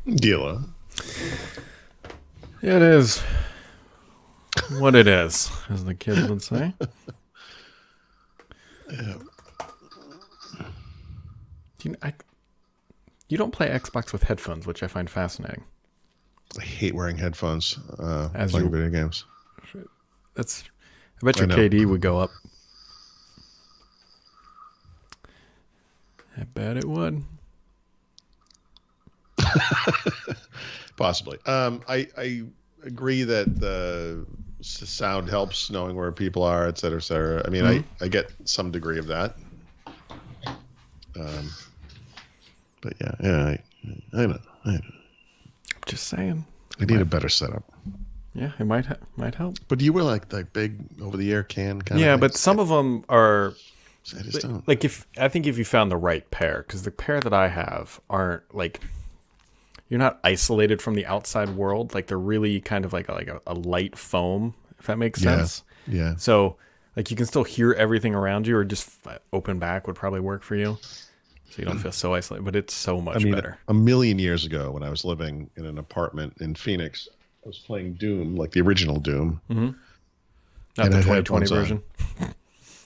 Dealer. It is what it is, as the kids would say. Yeah. You don't play Xbox with headphones, which I find fascinating. I hate wearing headphones As playing you, video games. that's, I bet I your know. KD would go up. I bet it would. Possibly. I agree that the sound helps knowing where people are, et cetera, et cetera. I mean, I get some degree of that. But I know. Just saying. I need a better setup. Yeah, it might help. But you were like big over the air can kind of Yeah, thing. but some of them are I just don't. like if you found the right pair, because the pair that I have aren't like you're not isolated from the outside world. Like they're really kind of like a light foam, if that makes sense. Yeah. So like you can still hear everything around you, or just open back would probably work for you, so you don't feel so isolated. But it's so much better. A million years ago, when I was living in an apartment in Phoenix, I was playing Doom, like the original Doom. Mm-hmm. Not And the I had 2020 headphones on. version.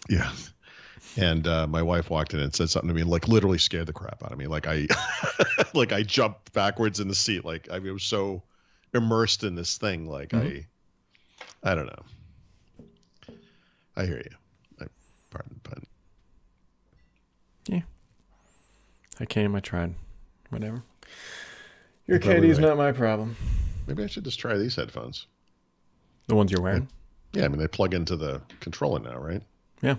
Yeah. And my wife walked in and said something to me, like literally scared the crap out of me. Like like I jumped backwards in the seat. Like I was so immersed in this thing. Like I don't know. I hear you. Pardon the pun. Yeah. I tried. Whatever. Your Probably KD's right. not my problem. Maybe I should just try these headphones. The ones you're wearing? Yeah, I mean, they plug into the controller now, right? Yeah.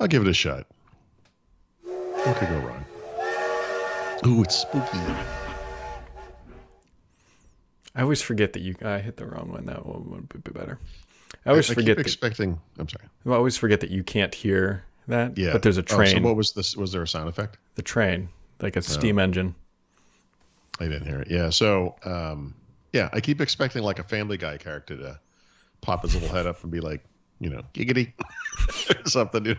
I'll give it a shot. What could go wrong? Ooh, it's spooky. I always forget that I hit the wrong one. That one would be better. I I always keep forget expecting. I'm sorry. I always forget that you can't hear that. Yeah. But there's a train. So what was this? Was there a sound effect? The train, like a steam engine. I didn't hear it. Yeah. So, yeah, I keep expecting like a Family Guy character to pop his little head up and be like, giggity, something.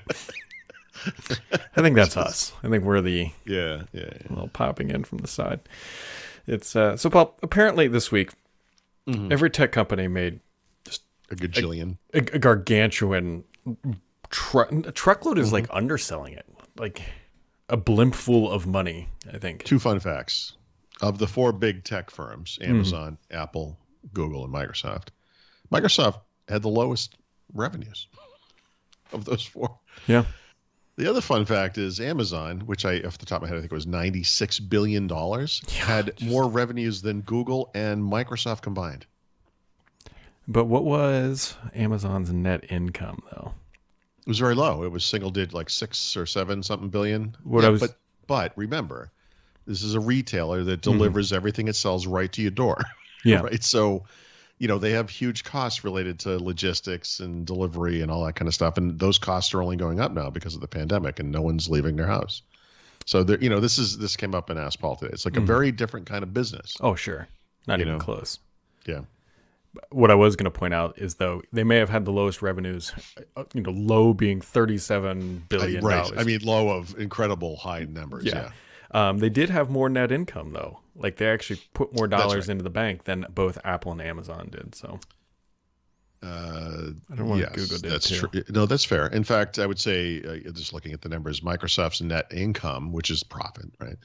I think that's us. I think we're the Yeah. little popping in from the side. It's so Paul. Apparently this week, every tech company made A gajillion. a gargantuan a truckload is like underselling it, like a blimp full of money. I think. Two fun facts. Of the four big tech firms, Amazon, Apple, Google, and Microsoft, Microsoft had the lowest revenues of those four. Yeah. The other fun fact is Amazon, which off the top of my head, I think it was $96 billion, had more revenues than Google and Microsoft combined. But what was Amazon's net income though? It was very low. It was single digit, like 6 or 7 something billion. But remember, this is a retailer that delivers everything it sells right to your door. Yeah. Right. So, they have huge costs related to logistics and delivery and all that kind of stuff. And those costs are only going up now because of the pandemic and no one's leaving their house. So this came up in Asphalt today. It's like a very different kind of business. Oh, sure. Not even close. Yeah. What I was going to point out is, though, they may have had the lowest revenues, low being $37 billion. Right. I mean, low of incredible high numbers. Yeah. They did have more net income, though. Like, they actually put more dollars into the bank than both Apple and Amazon did. So, I don't want Google did that's too. true. No, that's fair. In fact, I would say, just looking at the numbers, Microsoft's net income, which is profit, right,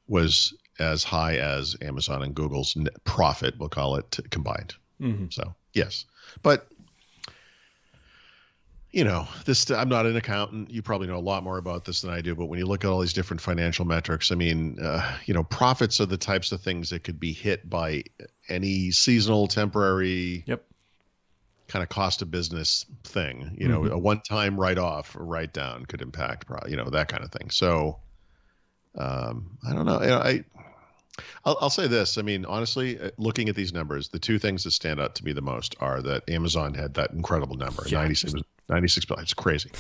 was as high as Amazon and Google's net profit, we'll call it, combined. So, yes. But, I'm not an accountant. You probably know a lot more about this than I do. But when you look at all these different financial metrics, I mean, profits are the types of things that could be hit by any seasonal, temporary kind of cost of business thing. A one-time write-off or write-down could impact, that kind of thing. So, I don't know. I'll say this. I mean, honestly, looking at these numbers, the two things that stand out to me the most are that Amazon had that incredible number, 96 billion. It's crazy.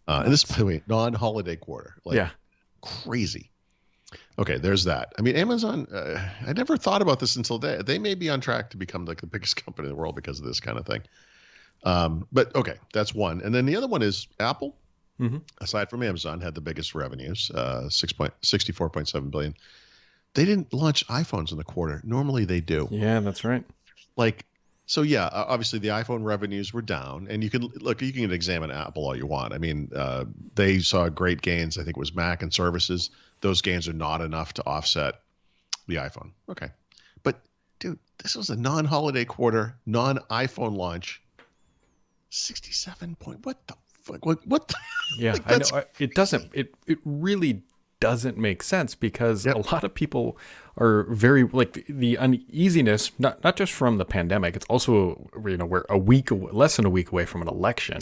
And this, by the way, non-holiday quarter. Crazy. Okay, there's that. I mean, Amazon, I never thought about this until they may be on track to become like the biggest company in the world because of this kind of thing. But okay, that's one. And then the other one is Apple. aside from Amazon, had the biggest revenues, 64.7 billion. They didn't launch iPhones in the quarter. Normally they do. Yeah, that's right. Like, so yeah, obviously the iPhone revenues were down, and you can examine Apple all you want. I mean, they saw great gains. I think it was Mac and services. Those gains are not enough to offset the iPhone. Okay, but dude, this was a non-holiday quarter, non-iPhone launch. 67 point. What the fuck? What the, Yeah, like, I know. It doesn't. It really doesn't make sense because Yep. a lot of people are very like the uneasiness, not just from the pandemic. It's also we're less than a week away from an election.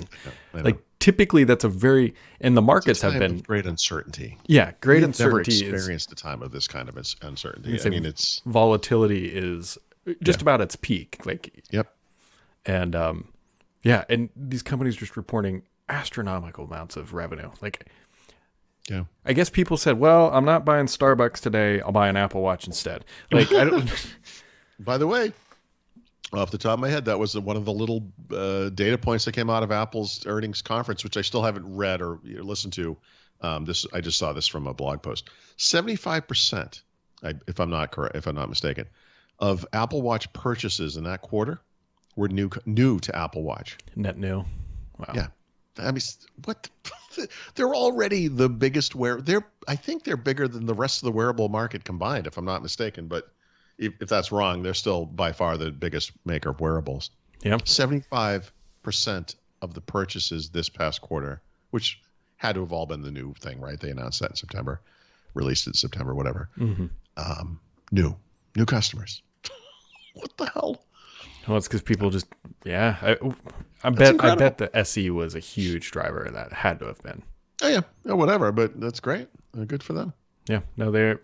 I know. Like typically, that's a very and the markets have Time been of great uncertainty. great We've uncertainty. Never experienced a time of this kind of uncertainty. Is, I mean, it's volatility is just about its peak. Like yep. and and these companies just reporting astronomical amounts of revenue. Like. Yeah. I guess people said, "Well, I'm not buying Starbucks today. I'll buy an Apple Watch instead." Like, I don't. By the way, off the top of my head, that was one of the little data points that came out of Apple's earnings conference, which I still haven't read or listened to. I just saw this from a blog post. 75%, if I'm not mistaken, of Apple Watch purchases in that quarter were new to Apple Watch. Net new. Wow. Yeah. I mean, what? They're already the biggest I think they're bigger than the rest of the wearable market combined, if I'm not mistaken. But if that's wrong, they're still by far the biggest maker of wearables. Yeah. 75% of the purchases this past quarter, which had to have all been the new thing, right? They announced that in September, released it in September, whatever. New customers. What the hell? Well, it's because people just I bet the SE was a huge driver of that. Had to have been. Oh yeah, whatever. But that's great. Good for them. Yeah. No, they've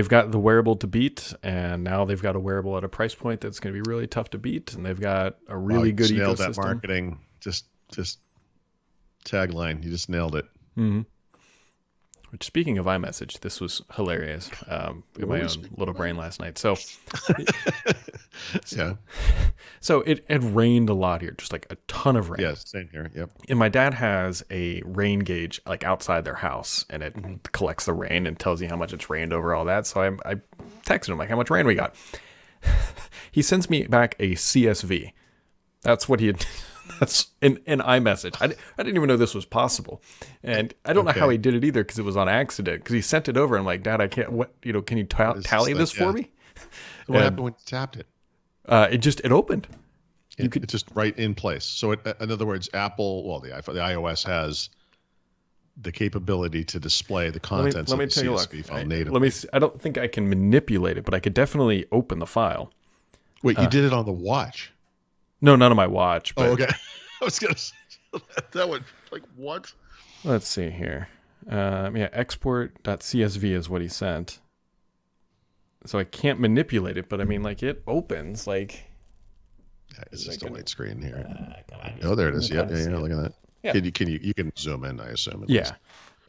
got the wearable to beat, and now they've got a wearable at a price point that's going to be really tough to beat, and they've got a really good ecosystem. Nailed that marketing. Just tagline. You just nailed it. Mm-hmm. Which, speaking of iMessage, this was hilarious in my own little brain last night. So, yeah. So it rained a lot here, just like a ton of rain. Yeah, same here. Yep. And my dad has a rain gauge like outside their house, and it collects the rain and tells you how much it's rained over all that. So I texted him like, how much rain we got? He sends me back a CSV. That's what he had. That's in iMessage. I didn't even know this was possible, and I don't know how he did it either because it was on accident. Because he sent it over. I'm like, Dad, I can't. What can you tally this for me? What happened when you tapped it? It opened. It's just right in place. So in other words, Apple, the iOS has the capability to display the contents of the CSV file natively. I don't think I can manipulate it, but I could definitely open the file. Wait, you did it on the watch? No, not on my watch. But, okay. I was gonna say that would what? Let's see here. Export.csv is what he sent. So I can't manipulate it, but I mean, it opens Yeah, it's just a white screen here. Oh, there it is. Yeah. Look at that. Yeah. You can zoom in, I assume. Yeah.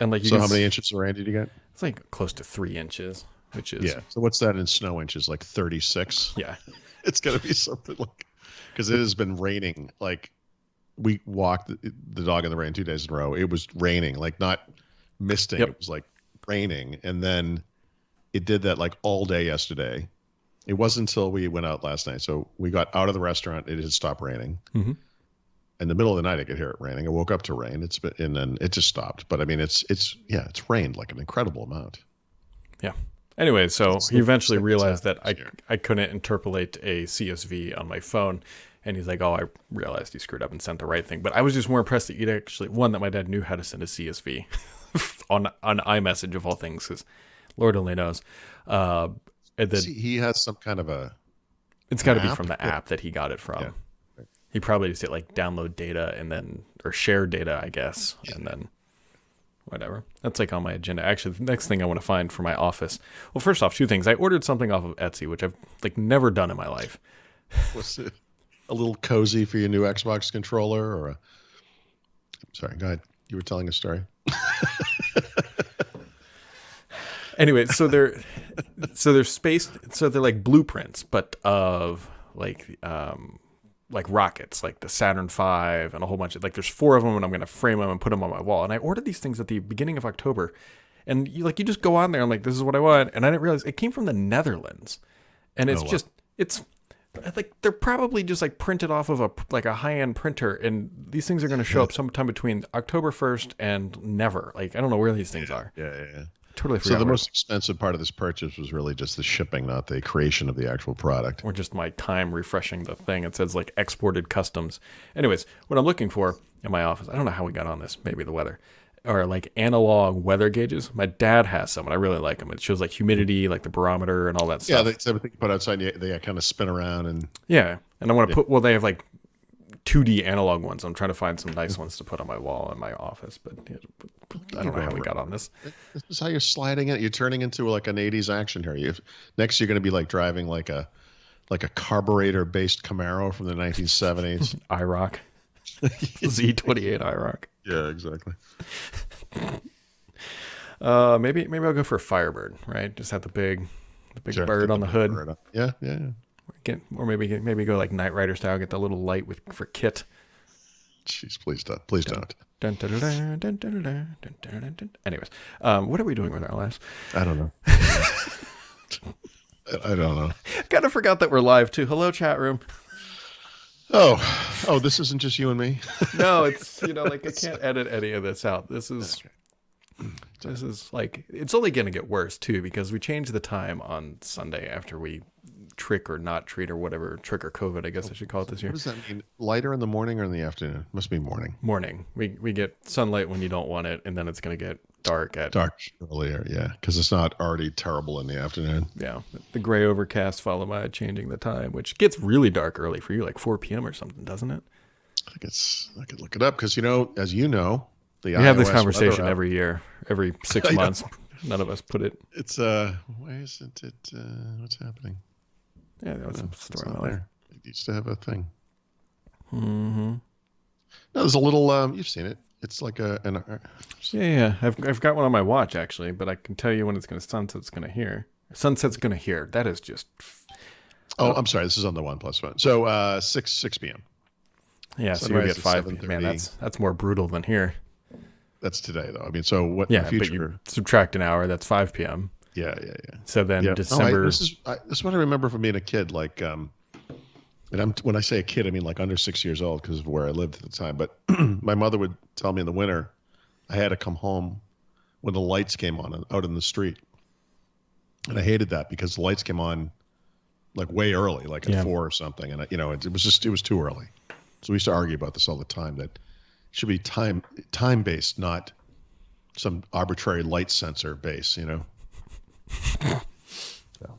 And how many inches of rain did you get? It's close to 3 inches, which is So what's that in snow inches? 36? Yeah. It's gonna be something because it has been raining. We walked the dog in the rain 2 days in a row. It was raining, not misting. Yep. It was raining, and then it did that all day yesterday. It wasn't until we went out last night. So we got out of the restaurant. It had stopped raining. Mm-hmm. In the middle of the night, I could hear it raining. I woke up to rain. And then it just stopped. But I mean, it's rained an incredible amount. Yeah. Anyway, so he eventually realized that I couldn't interpolate a CSV on my phone. And he's like, oh, I realized he screwed up and sent the right thing. But I was just more impressed that you'd actually, that my dad knew how to send a CSV on iMessage of all things, because Lord only knows. And then he has some kind of a... It's got to be from the app that he got it from. Yeah. He probably just did download data or share data, I guess, and then whatever. That's on my agenda. Actually, the next thing I want to find for my office. Well, first off, 2 things. I ordered something off of Etsy, which I've never done in my life. What's it? A little cozy for your new Xbox controller, or Sorry, go ahead. You were telling a story. Anyway, so they're spaced. So they're blueprints, but of like rockets, like the Saturn V and a whole bunch of like. There's 4 of them, and I'm gonna frame them and put them on my wall. And I ordered these things at the beginning of October, and you just go on there. I'm like, this is what I want, and I didn't realize it came from the Netherlands, and it's it's like they're probably just like printed off of a high-end printer, and these things are going to show up sometime between October 1st and never. Like, I don't know where these things are. Yeah. Totally forgot. So the most expensive part of this purchase was really just the shipping, not the creation of the actual product. Or just my time refreshing the thing. It says like exported customs. Anyways, what I'm looking for in my office, I don't know how we got on this, maybe the weather, are like analog weather gauges. My dad has some, and I really like them. It shows like humidity, like the barometer and all that stuff. Yeah, it's everything you put outside, they kind of spin around. And yeah, and I want to they have like 2D analog ones. I'm trying to find some nice ones to put on my wall in my office, but I don't know how we got on this. This is how you're sliding it. You're turning into like an 80s action here. Next, you're going to be like driving like a carburetor-based Camaro from the 1970s. IROC. Z28 IROC. Yeah, exactly. Maybe I'll go for a Firebird, right? Just have the big bird on the hood. Yeah. Or maybe go like Knight Rider style. Get the little light for kit. Jeez, please don't. Please don't. Anyways, what are we doing with our lives? I don't know. I don't know. Kind of forgot that we're live too. Hello, chat room. Oh, this isn't just you and me. No, it's like I can't edit any of this out. This is like it's only gonna get worse too because we changed the time on Sunday after we trick or not treat or whatever, trick or COVID, I guess I should call it this year. What does that mean? Lighter in the morning or in the afternoon? Must be morning. Morning. We get sunlight when you don't want it, and then it's going to get dark earlier, yeah, because it's not already terrible in the afternoon. Yeah, the gray overcast followed by changing the time, which gets really dark early for you, like 4 p.m. or something, doesn't it? I could look it up because we have this conversation every year, every 6 months. None of us put it. It's why isn't it? What's happening? Yeah, that was a story. There. It used to have a thing. Mm-hmm. No, there's a little. You've seen it. It's like Yeah. I've got one on my watch actually, but I can tell you when it's going to sunset's going to hear. Sunset's going to hear. That is just. Oh, I'm sorry. This is on the OnePlus one. So 6 p.m. Yeah, so you get 5 p.m. Man, that's more brutal than here. That's today though. I mean, so what? Yeah, in the future, but you subtract an hour. That's 5 p.m. Yeah. So then December. This is what I remember from being a kid. Like, and when I say a kid, I mean like under 6 years old because of where I lived at the time. But my mother would tell me in the winter, I had to come home when the lights came on out in the street, and I hated that because the lights came on like way early, like at 4 or something, and it was too early. So we used to argue about this all the time that it should be time based, not some arbitrary light sensor base, So.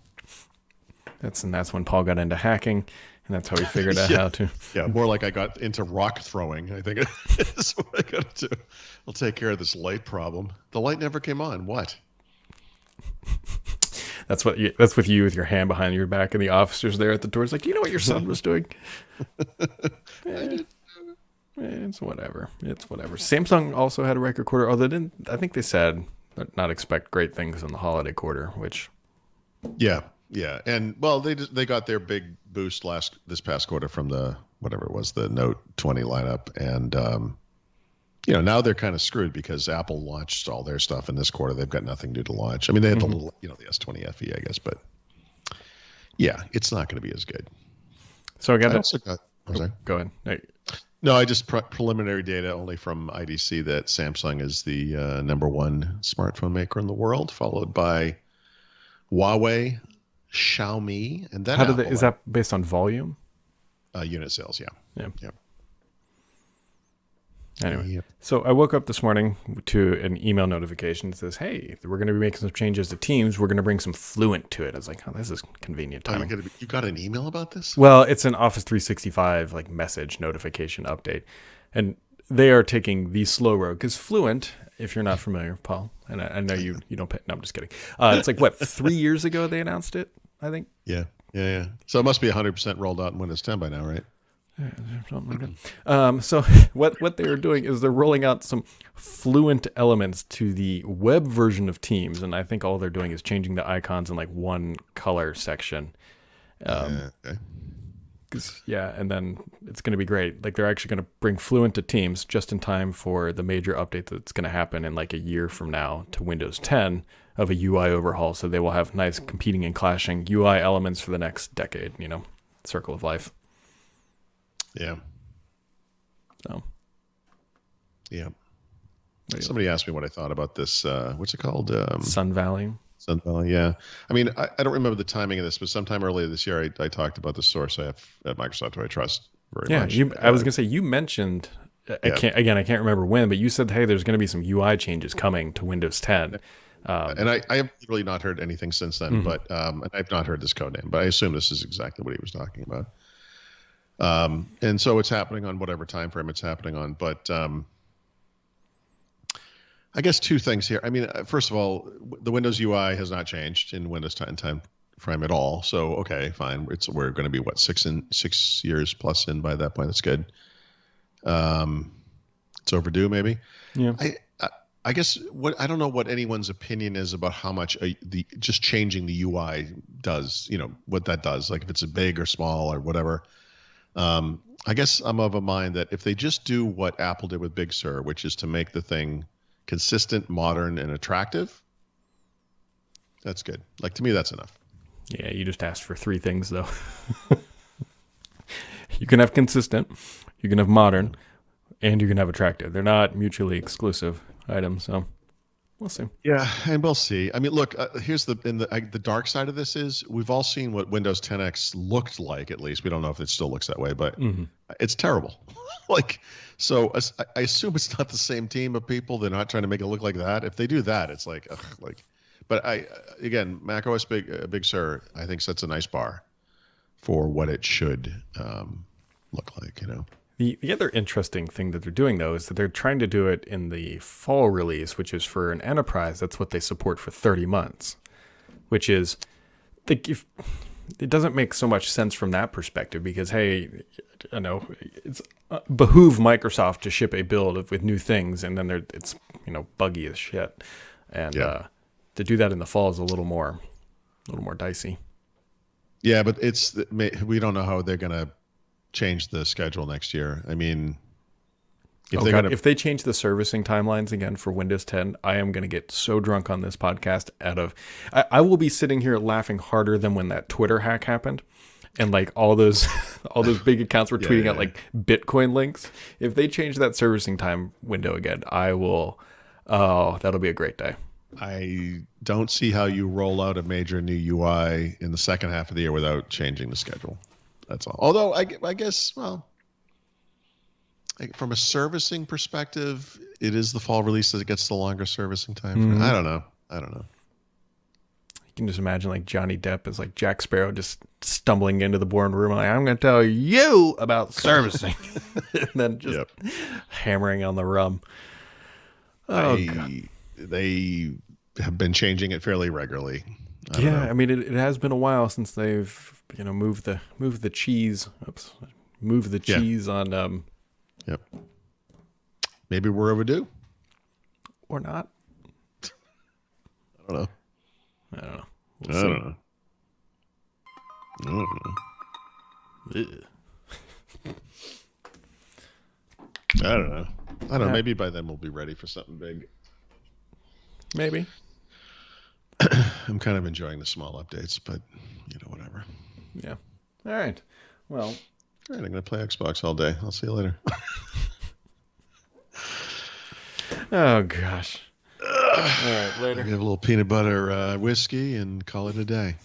That's when Paul got into hacking, and that's how he figured out how to. Yeah, more like I got into rock throwing. I think is what I got to do. I'll take care of this light problem. The light never came on. What? That's with you with your hand behind your back, and the officers there at the doors like, do you know what your son was doing? It's whatever. Samsung also had a record quarter, although I think they said not expect great things in the holiday quarter, which. Yeah. And well, they got their big boost this past quarter from the Note 20 lineup. And, now they're kind of screwed because Apple launched all their stuff in this quarter. They've got nothing new to launch. I mean, they had the little, the S20 FE, I guess, but yeah, it's not going to be as good. So I got I'm sorry. Go ahead. Hey. No, I just preliminary data only from IDC that Samsung is the number one smartphone maker in the world, followed by Huawei, Xiaomi, and then is that based on volume? Unit sales, yeah. Anyway, So I woke up this morning to an email notification that says, hey, we're going to be making some changes to Teams. We're going to bring some Fluent to it. I was like, oh, this is convenient timing. You got an email about this? Well, it's an Office 365 like message notification update. And they are taking the slow road because Fluent, if you're not familiar, Paul, and I know you don't pay. No, I'm just kidding. It's like, 3 years ago they announced it, I think? Yeah. So it must be 100% rolled out in Windows 10 by now, right? Something like that. So what they are doing is they're rolling out some Fluent elements to the web version of Teams, and I think all they're doing is changing the icons in like one color section. Okay. Yeah, and then it's going to be great. Like they're actually going to bring Fluent to Teams just in time for the major update that's going to happen in like a year from now to Windows 10 of a UI overhaul. So they will have nice competing and clashing UI elements for the next decade, circle of life. Yeah. So. Yeah. Somebody asked me what I thought about this. What's it called? Sun Valley. Sun Valley, yeah. I mean, I don't remember the timing of this, but sometime earlier this year, I talked about the source I have at Microsoft, who I trust very much. Yeah, I was gonna say you mentioned. I can't remember when, but you said, hey, there's going to be some UI changes coming to Windows 10. And I have really not heard anything since then, but and I've not heard this code name, but I assume this is exactly what he was talking about. And so it's happening on whatever time frame it's happening on, but. I guess two things here. I mean, first of all, the Windows UI has not changed in Windows 10 time frame at all. So, okay, fine. We're going to be, 6 years plus in by that point. That's good. It's overdue, maybe. Yeah. I guess I don't know what anyone's opinion is about how much just changing the UI does, what that does, like if it's a big or small or whatever. I guess I'm of a mind that if they just do what Apple did with Big Sur, which is to make the thing consistent, modern, and attractive, that's good. Like, to me, that's enough. Yeah, you just asked for three things, though. You can have consistent, you can have modern, and you can have attractive. They're not mutually exclusive items, so we'll see. Yeah, and we'll see. I mean, look, here's the dark side of this is we've all seen what Windows 10X looked like. At least we don't know if it still looks that way, but it's terrible. So I assume it's not the same team of people. They're not trying to make it look like that. If they do that, it's like. But again, macOS Big Sur, I think sets a nice bar for what it should look like. The other interesting thing that they're doing, though, is that they're trying to do it in the fall release, which is for an enterprise. That's what they support for 30 months, which is, it doesn't make so much sense from that perspective because, hey, it's behoove Microsoft to ship a build with new things, and then it's buggy as shit, and to do that in the fall is a little more dicey. Yeah, but we don't know how they're gonna change the schedule next year. I mean, if they change the servicing timelines again for Windows 10, I am going to get so drunk on this podcast I will be sitting here laughing harder than when that Twitter hack happened and like all those big accounts were tweeting out like Bitcoin links. If they change that servicing time window again, that'll be a great day. I don't see how you roll out a major new UI in the second half of the year without changing the schedule. That's all. Although I guess, from a servicing perspective, it is the fall release that gets the longer servicing time. I don't know. You can just imagine like Johnny Depp as like Jack Sparrow just stumbling into the boardroom like, I'm going to tell you about servicing. And then just hammering on the rum. They have been changing it fairly regularly. I mean, it has been a while since they've moved the cheese. Move the cheese on. Yep. Maybe we're overdue, or not. I don't know. I don't know. I don't know. I don't know. Maybe by then we'll be ready for something big. Maybe. I'm kind of enjoying the small updates, but whatever. Yeah. All right. Well. All right. I'm going to play Xbox all day. I'll see you later. Oh gosh. All right. Later. Have a little peanut butter whiskey and call it a day.